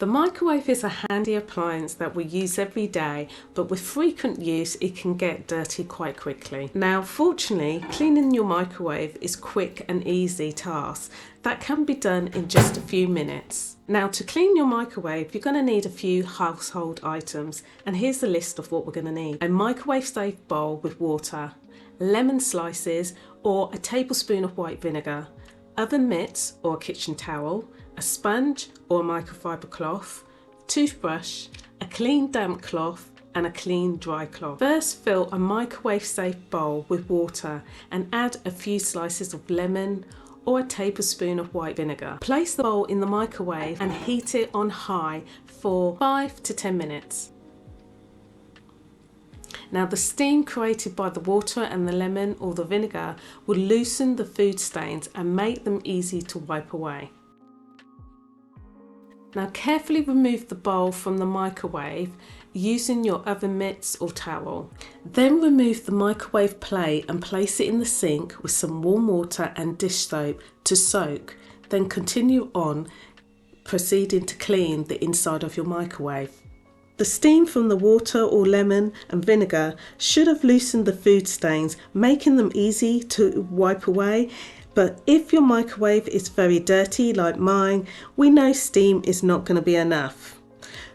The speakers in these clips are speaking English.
The microwave is a handy appliance that we use every day, but with frequent use it can get dirty quite quickly. Now fortunately, cleaning your microwave is a quick and easy task that can be done in just a few minutes. Now to clean your microwave you're going to need a few household items, and here's a list of what we're going to need. A microwave safe bowl with water, lemon slices or a tablespoon of white vinegar, oven mitts or a kitchen towel, a sponge or a microfiber cloth, toothbrush, a clean damp cloth and a clean dry cloth. First, fill a microwave safe bowl with water and add a few slices of lemon or a tablespoon of white vinegar. Place the bowl in the microwave and heat it on high for 5 to 10 minutes. Now the steam created by the water and the lemon or the vinegar will loosen the food stains and make them easy to wipe away. Now carefully remove the bowl from the microwave using your oven mitts or towel. Then remove the microwave plate and place it in the sink with some warm water and dish soap to soak. Then continue on proceeding to clean the inside of your microwave. The steam from the water or lemon and vinegar should have loosened the food stains, making them easy to wipe away. But if your microwave is very dirty like mine, we know steam is not going to be enough.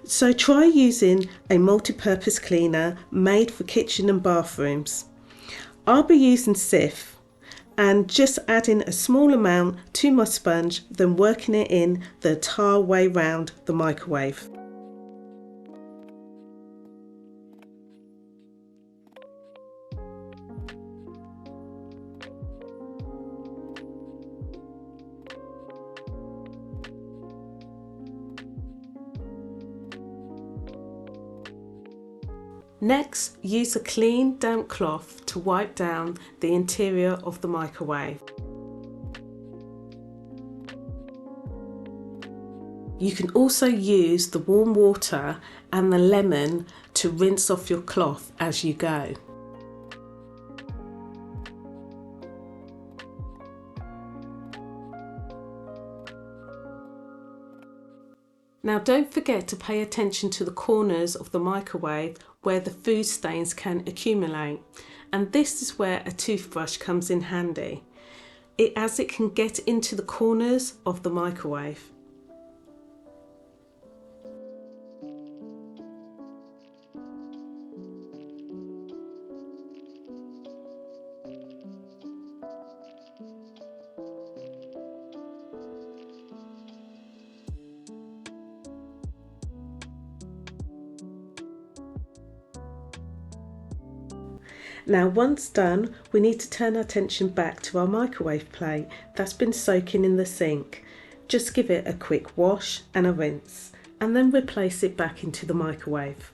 So try using a multi-purpose cleaner made for kitchen and bathrooms. I'll be using Cif and just adding a small amount to my sponge, then working it in the entire way round the microwave. Next, use a clean damp cloth to wipe down the interior of the microwave. You can also use the warm water and the lemon to rinse off your cloth as you go. Now don't forget to pay attention to the corners of the microwave where the food stains can accumulate, and this is where a toothbrush comes in handy, as it can get into the corners of the microwave. Now once done, we need to turn our attention back to our microwave plate that's been soaking in the sink. Just give it a quick wash and a rinse, and then replace it back into the microwave.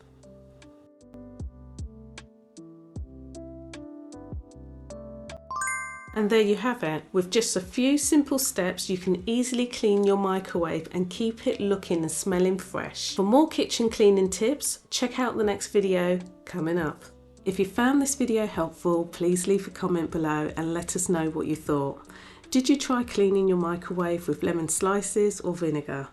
And there you have it. With just a few simple steps you can easily clean your microwave and keep it looking and smelling fresh. For more kitchen cleaning tips, check out the next video coming up. If you found this video helpful, please leave a comment below and let us know what you thought. Did you try cleaning your microwave with lemon slices or vinegar?